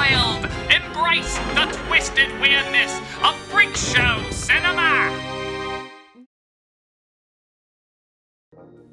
wild! Embrace the twisted weirdness of freak show cinema!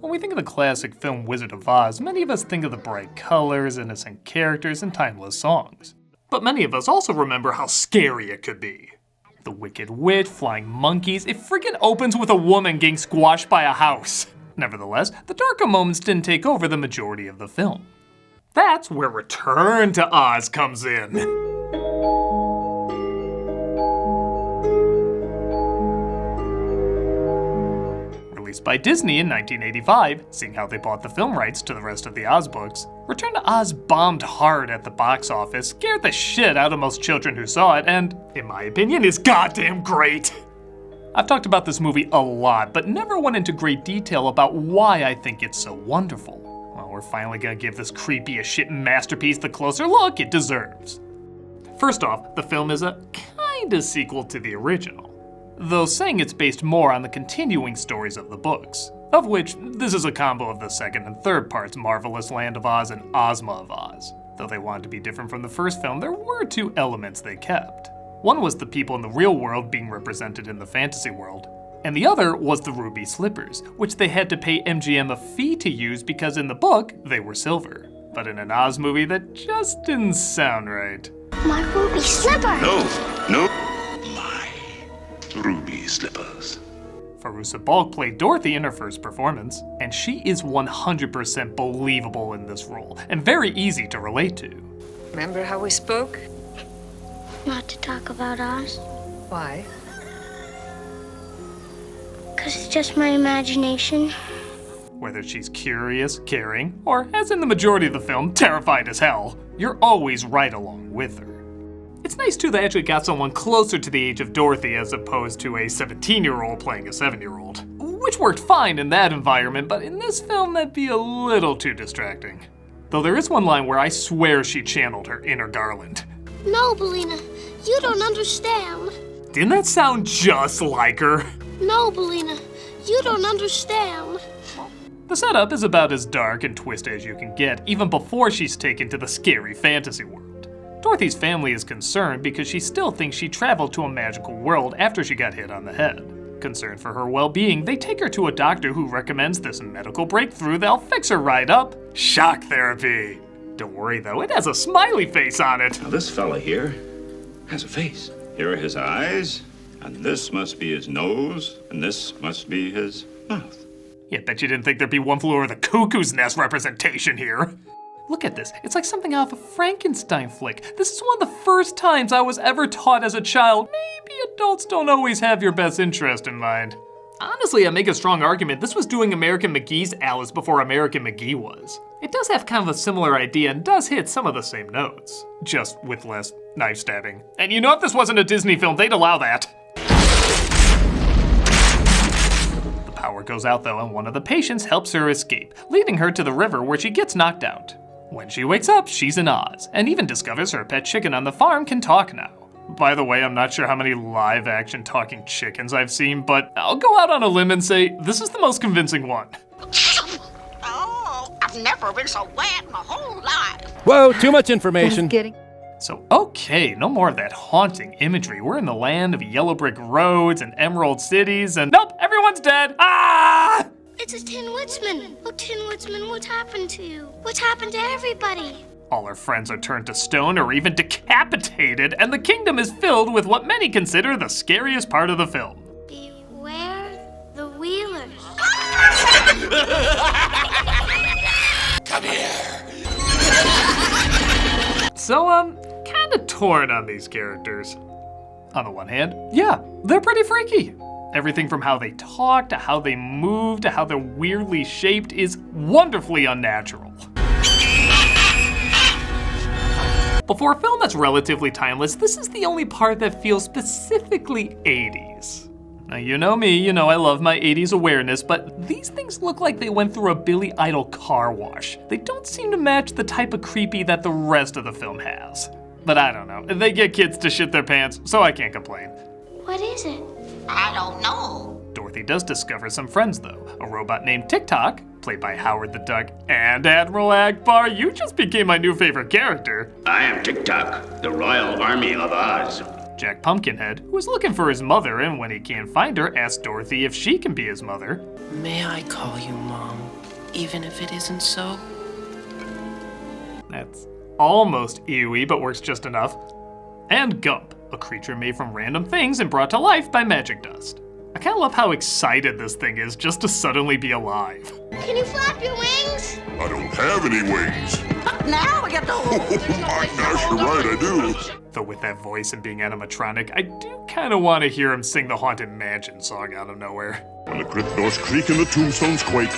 When we think of the classic film Wizard of Oz, many of us think of the bright colors, innocent characters, and timeless songs. But many of us also remember how scary it could be. The Wicked Witch, flying monkeys, it freaking opens with a woman getting squashed by a house. Nevertheless, the darker moments didn't take over the majority of the film. That's where Return to Oz comes in. Released by Disney in 1985, seeing how they bought the film rights to the rest of the Oz books, Return to Oz bombed hard at the box office, scared the shit out of most children who saw it, and, in my opinion, is goddamn great. I've talked about this movie a lot, but never went into great detail about why I think it's so wonderful. Well, we're finally gonna give this creepy as shit masterpiece the closer look it deserves. First off, the film is a kinda sequel to the original, though saying it's based more on the continuing stories of the books, of which this is a combo of the second and third parts, Marvelous Land of Oz and Ozma of Oz. Though they wanted to be different from the first film, there were two elements they kept. One was the people in the real world being represented in the fantasy world, and the other was the ruby slippers, which they had to pay MGM a fee to use because in the book, they were silver. But in an Oz movie, that just didn't sound right. My ruby slipper! No. My ruby slippers. Fairuza Balk played Dorothy in her first performance, and she is 100% believable in this role, and very easy to relate to. Remember how we spoke? Not to talk about Oz. Why? 'Cause it's just my imagination. Whether she's curious, caring, or, as in the majority of the film, terrified as hell, you're always right along with her. It's nice too they actually got someone closer to the age of Dorothy as opposed to a 17-year-old playing a 7-year-old. Which worked fine in that environment, but in this film that'd be a little too distracting. Though there is one line where I swear she channeled her inner Garland. No, Billina, you don't understand. Didn't that sound just like her? No, Billina, you don't understand. The setup is about as dark and twisted as you can get, even before she's taken to the scary fantasy world. Dorothy's family is concerned because she still thinks she traveled to a magical world after she got hit on the head. Concerned for her well-being, they take her to a doctor who recommends this medical breakthrough that'll fix her right up. Shock therapy. Don't worry though, it has a smiley face on it. Now this fella here has a face. Here are his eyes, and this must be his nose, and this must be his mouth. Yeah, bet you didn't think there'd be One Flew Over the Cuckoo's Nest representation here. Look at this, it's like something out of a Frankenstein flick. This is one of the first times I was ever taught as a child, maybe adults don't always have your best interest in mind. Honestly, I make a strong argument this was doing American McGee's Alice before American McGee was. It does have kind of a similar idea and does hit some of the same notes, just with less knife stabbing. And you know if this wasn't a Disney film, they'd allow that. The power goes out though, and one of the patients helps her escape, leading her to the river where she gets knocked out. When she wakes up, she's in Oz, and even discovers her pet chicken on the farm can talk now. By the way, I'm not sure how many live-action talking chickens I've seen, but I'll go out on a limb and say this is the most convincing one. Oh, I've never been so wet in my whole life. Whoa, too much information. Just kidding. So, okay, no more of that haunting imagery. We're in the land of yellow brick roads and emerald cities, and nope, everyone's dead. Ah! It's a Tin Woodsman. Oh, Tin Woodsman, what's happened to you? What's happened to everybody? All her friends are turned to stone or even decapitated, and the kingdom is filled with what many consider the scariest part of the film. Beware the Wheelers. Come here. So, kinda torn on these characters. On the one hand, yeah, they're pretty freaky. Everything from how they talk, to how they move, to how they're weirdly shaped is wonderfully unnatural. But for a film that's relatively timeless, this is the only part that feels specifically 80s. Now you know me, you know I love my 80s awareness, but these things look like they went through a Billy Idol car wash. They don't seem to match the type of creepy that the rest of the film has. But I don't know, they get kids to shit their pants, so I can't complain. What is it? I don't know. Dorothy does discover some friends though. A robot named Tik-Tok, played by Howard the Duck, and Admiral Akbar, you just became my new favorite character. I am Tik-Tok, the Royal Army of Oz. Jack Pumpkinhead, who is looking for his mother, and when he can't find her, asks Dorothy if she can be his mother. May I call you Mom, even if it isn't so? That's almost ewy, but works just enough. And Gump, a creature made from random things and brought to life by magic dust. I kinda love how excited this thing is just to suddenly be alive. Can you flap your wings? I don't have any wings. Now we get to. My gosh, you're right, I do. Though with that voice and being animatronic, I do kinda wanna hear him sing the Haunted Mansion song out of nowhere. When the crypt doors creak and the tombstones quake.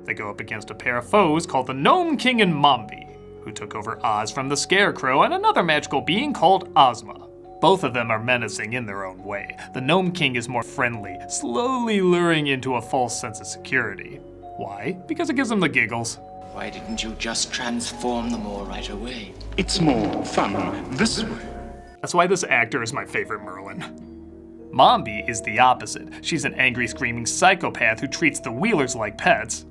They go up against a pair of foes called the Nome King and Mombi, who took over Oz from the Scarecrow and another magical being called Ozma. Both of them are menacing in their own way. The Nome King is more friendly, slowly luring into a false sense of security. Why? Because it gives him the giggles. Why didn't you just transform them all right away? It's more fun this way. That's why this actor is my favorite Merlin. Mombi is the opposite. She's an angry, screaming psychopath who treats the Wheelers like pets.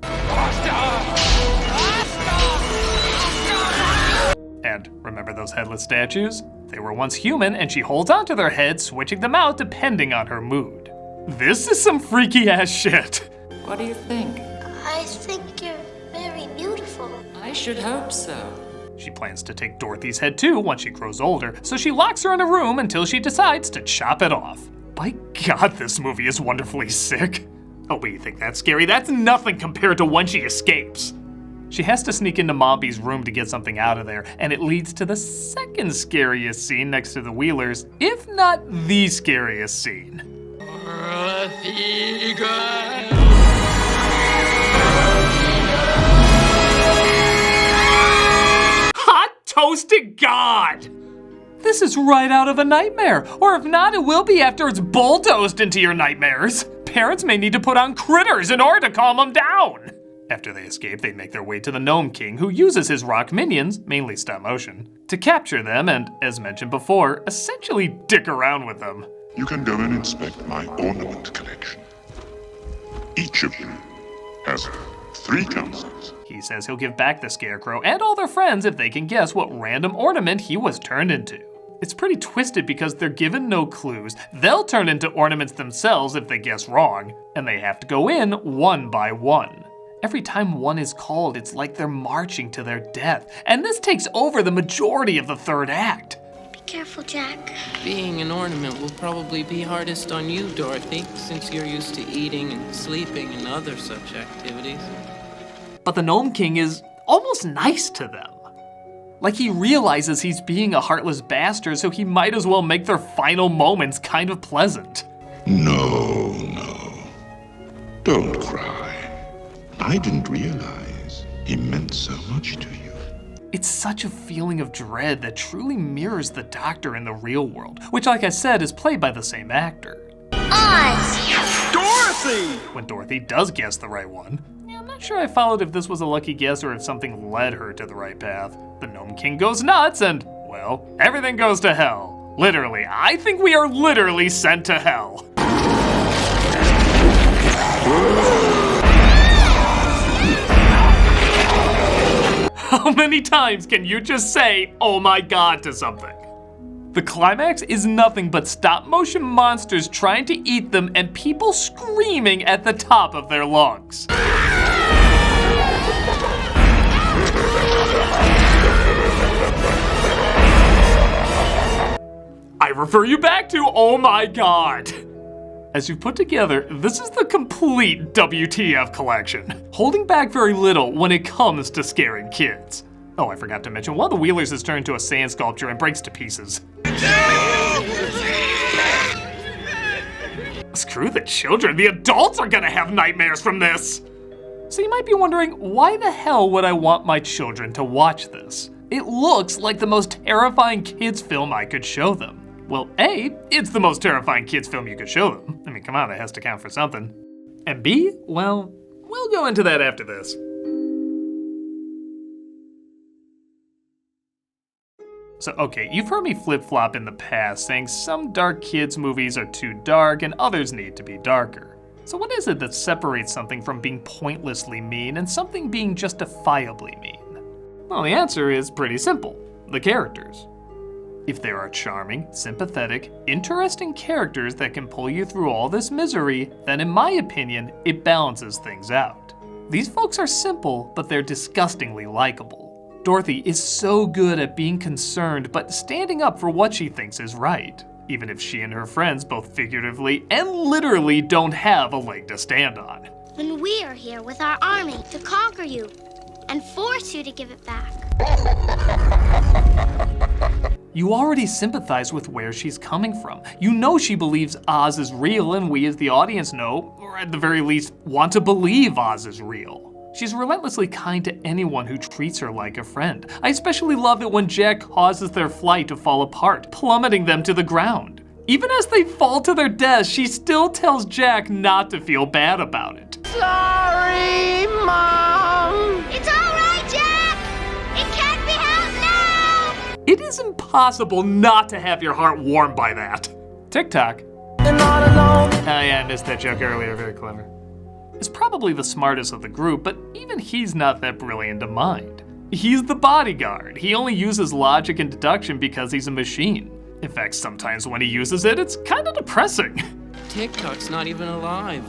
And remember those headless statues? They were once human, and she holds onto their heads, switching them out depending on her mood. This is some freaky ass shit. What do you think? I think you're very beautiful. I should hope so. She plans to take Dorothy's head too once she grows older, so she locks her in a room until she decides to chop it off. By God, this movie is wonderfully sick. Oh, but you think that's scary? That's nothing compared to when she escapes. She has to sneak into Mombi's room to get something out of there, and it leads to the second scariest scene next to the Wheelers, if not the scariest scene. Hot toasted God! This is right out of a nightmare, or if not, it will be after it's bulldozed into your nightmares. Parents may need to put on critters in order to calm them down. After they escape, they make their way to the Nome King, who uses his rock minions, mainly stop motion, to capture them and, as mentioned before, essentially dick around with them. You can go and inspect my ornament collection. Each of them has 3 counselors. He says he'll give back the Scarecrow and all their friends if they can guess what random ornament he was turned into. It's pretty twisted because they're given no clues. They'll turn into ornaments themselves if they guess wrong, and they have to go in one by one. Every time one is called, it's like they're marching to their death, and this takes over the majority of the third act. Be careful, Jack. Being an ornament will probably be hardest on you, Dorothy, since you're used to eating and sleeping and other such activities. But the Nome King is almost nice to them. Like he realizes he's being a heartless bastard, so he might as well make their final moments kind of pleasant. No. Don't cry. I didn't realize he meant so much to you. It's such a feeling of dread that truly mirrors the Doctor in the real world, which, like I said, is played by the same actor. Oz! Dorothy! When Dorothy does guess the right one, I'm not sure I followed if this was a lucky guess or if something led her to the right path. The Nome King goes nuts and, well, everything goes to hell. Literally, I think we are literally sent to hell. How many times can you just say, oh my God, to something? The climax is nothing but stop-motion monsters trying to eat them and people screaming at the top of their lungs. I refer you back to oh my God. As you put together, this is the complete WTF collection, holding back very little when it comes to scaring kids. Oh, I forgot to mention, one of the Wheelers is turned into a sand sculpture and breaks to pieces. Screw the children, the adults are gonna have nightmares from this! So you might be wondering, why the hell would I want my children to watch this? It looks like the most terrifying kids film I could show them. Well, A, it's the most terrifying kids film you could show them. I mean, come on, that has to count for something. And B, well, we'll go into that after this. So, okay, you've heard me flip-flop in the past, saying some dark kids movies are too dark and others need to be darker. So what is it that separates something from being pointlessly mean and something being justifiably mean? Well, the answer is pretty simple: the characters. If there are charming, sympathetic, interesting characters that can pull you through all this misery, then in my opinion, it balances things out. These folks are simple, but they're disgustingly likable. Dorothy is so good at being concerned, but standing up for what she thinks is right, even if she and her friends both figuratively and literally don't have a leg to stand on. When we are here with our army to conquer you and force you to give it back. You already sympathize with where she's coming from. You know she believes Oz is real, and we as the audience know, or at the very least, want to believe Oz is real. She's relentlessly kind to anyone who treats her like a friend. I especially love it when Jack causes their flight to fall apart, plummeting them to the ground. Even as they fall to their deaths, she still tells Jack not to feel bad about it. Sorry, Mom. It's all right, Jack! It can't be helped now! It is impossible not to have your heart warmed by that. Tik-Tok. I missed that joke earlier, very clever. Is probably the smartest of the group, but even he's not that brilliant to mind. He's the bodyguard. He only uses logic and deduction because he's a machine. In fact, sometimes when he uses it, it's kind of depressing. Tik-Tok's not even alive.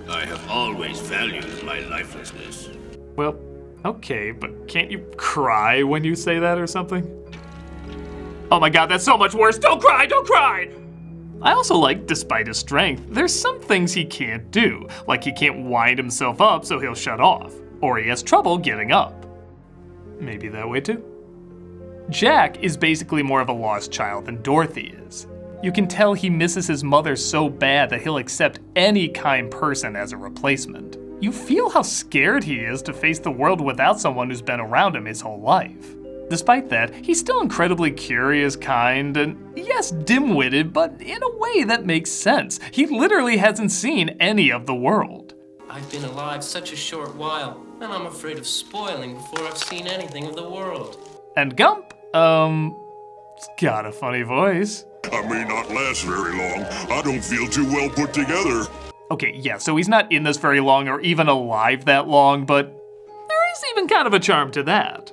I have always valued my lifelessness. Well, okay, but can't you cry when you say that or something? Oh my god, that's so much worse. Don't cry, don't cry! I also like, despite his strength, there's some things he can't do, like he can't wind himself up so he'll shut off, or he has trouble getting up. Maybe that way too. Jack is basically more of a lost child than Dorothy is. You can tell he misses his mother so bad that he'll accept any kind person as a replacement. You feel how scared he is to face the world without someone who's been around him his whole life. Despite that, he's still incredibly curious, kind, and yes, dim-witted, but in a way that makes sense. He literally hasn't seen any of the world. I've been alive such a short while, and I'm afraid of spoiling before I've seen anything of the world. And Gump, it's got a funny voice. I may not last very long. I don't feel too well put together. Okay, yeah, so he's not in this very long or even alive that long, but there is even kind of a charm to that.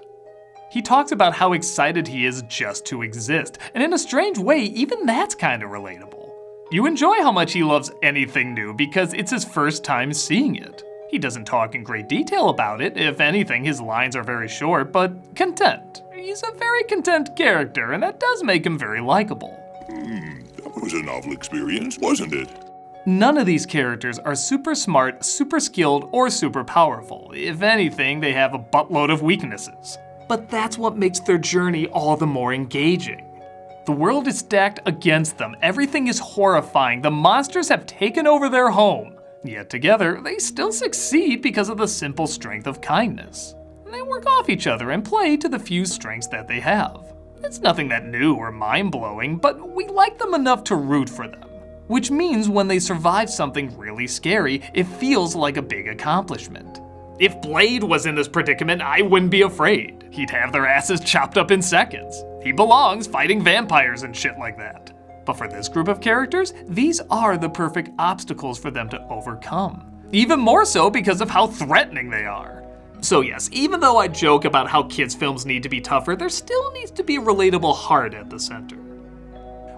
He talks about how excited he is just to exist, and in a strange way, even that's kind of relatable. You enjoy how much he loves anything new because it's his first time seeing it. He doesn't talk in great detail about it. If anything, his lines are very short, but content. He's a very content character, and that does make him very likable. That was a novel experience, wasn't it? None of these characters are super smart, super skilled, or super powerful. If anything, they have a buttload of weaknesses. But that's what makes their journey all the more engaging. The world is stacked against them. Everything is horrifying. The monsters have taken over their home. Yet together, they still succeed because of the simple strength of kindness. And they work off each other and play to the few strengths that they have. It's nothing that new or mind-blowing, but we like them enough to root for them. Which means when they survive something really scary, it feels like a big accomplishment. If Blade was in this predicament, I wouldn't be afraid. He'd have their asses chopped up in seconds. He belongs fighting vampires and shit like that. But for this group of characters, these are the perfect obstacles for them to overcome. Even more so because of how threatening they are. So yes, even though I joke about how kids' films need to be tougher, there still needs to be a relatable heart at the center.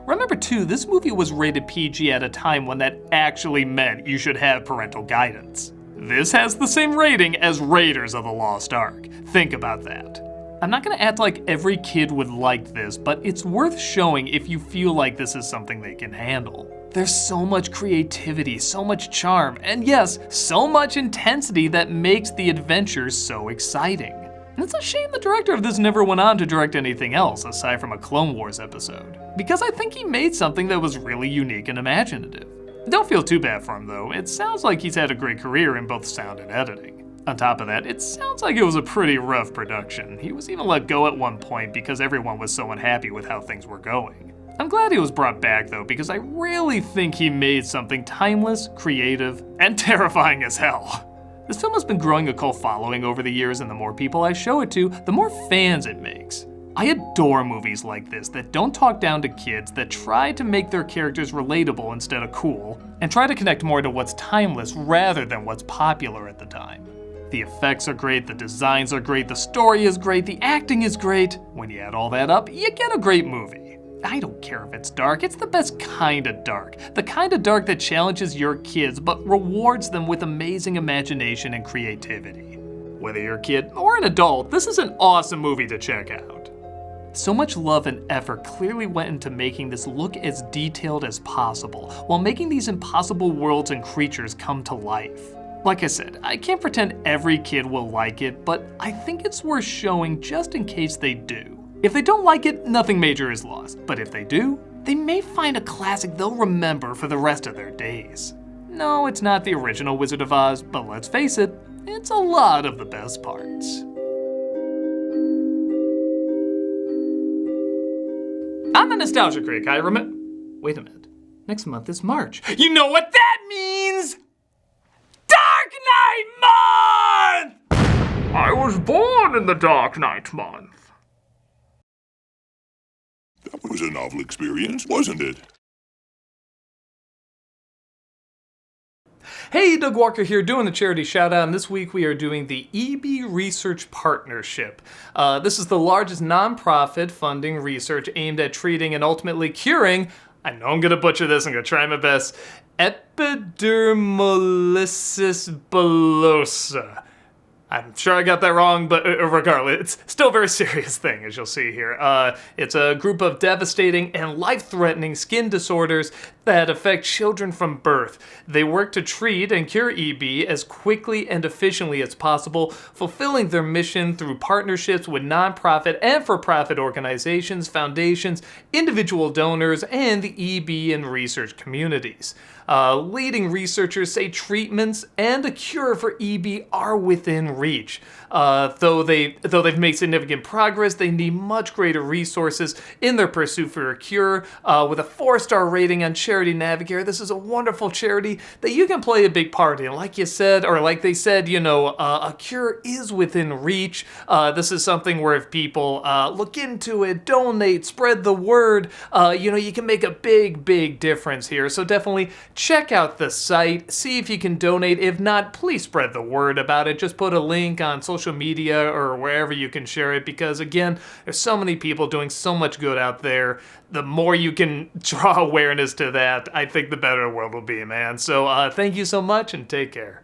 Remember too, this movie was rated PG at a time when that actually meant you should have parental guidance. This has the same rating as Raiders of the Lost Ark. Think about that. I'm not gonna act like every kid would like this, but it's worth showing if you feel like this is something they can handle. There's so much creativity, so much charm, and yes, so much intensity that makes the adventures so exciting. And it's a shame the director of this never went on to direct anything else aside from a Clone Wars episode, because I think he made something that was really unique and imaginative. Don't feel too bad for him though, it sounds like he's had a great career in both sound and editing. On top of that, it sounds like it was a pretty rough production. He was even let go at one point because everyone was so unhappy with how things were going. I'm glad he was brought back though, because I really think he made something timeless, creative, and terrifying as hell. This film has been growing a cult following over the years, and the more people I show it to, the more fans it makes. I adore movies like this that don't talk down to kids, that try to make their characters relatable instead of cool, and try to connect more to what's timeless rather than what's popular at the time. The effects are great, the designs are great, the story is great, the acting is great. When you add all that up, you get a great movie. I don't care if it's dark, it's the best kind of dark. The kind of dark that challenges your kids but rewards them with amazing imagination and creativity. Whether you're a kid or an adult, this is an awesome movie to check out. So much love and effort clearly went into making this look as detailed as possible, while making these impossible worlds and creatures come to life. Like I said, I can't pretend every kid will like it, but I think it's worth showing just in case they do. If they don't like it, nothing major is lost, but if they do, they may find a classic they'll remember for the rest of their days. No, it's not the original Wizard of Oz, but let's face it, it's a lot of the best parts. I'm the Nostalgia Critic. Wait a minute. Next month is March. You know what that means? Dark Knight Month! I was born in the Dark Knight Month. That was a novel experience, wasn't it? Hey, Doug Walker here doing the charity shout out, and this week we are doing the EB Research Partnership. This is the largest nonprofit funding research aimed at treating and ultimately curing, I know I'm gonna butcher this, I'm gonna try my best, epidermolysis bullosa. I'm sure I got that wrong, but regardless, it's still a very serious thing, as you'll see here. It's a group of devastating and life-threatening skin disorders that affect children from birth. They work to treat and cure EB as quickly and efficiently as possible, fulfilling their mission through partnerships with nonprofit and for-profit organizations, foundations, individual donors, and the EB and research communities. Leading researchers say treatments and a cure for EB are within reach. Though they've made significant progress, they need much greater resources in their pursuit for a cure. With a 4-star rating on Charity Navigator, this is a wonderful charity that you can play a big part in. Like you said, or like they said, a cure is within reach. This is something where if people look into it, donate, spread the word, you can make a big difference here. So definitely check out the site, see if you can donate. If not, please spread the word about it. Just put a link on social media or wherever you can share it, because again, there's so many people doing so much good out there. The more you can draw awareness to that, I think the better the world will be, man. So thank you so much and take care.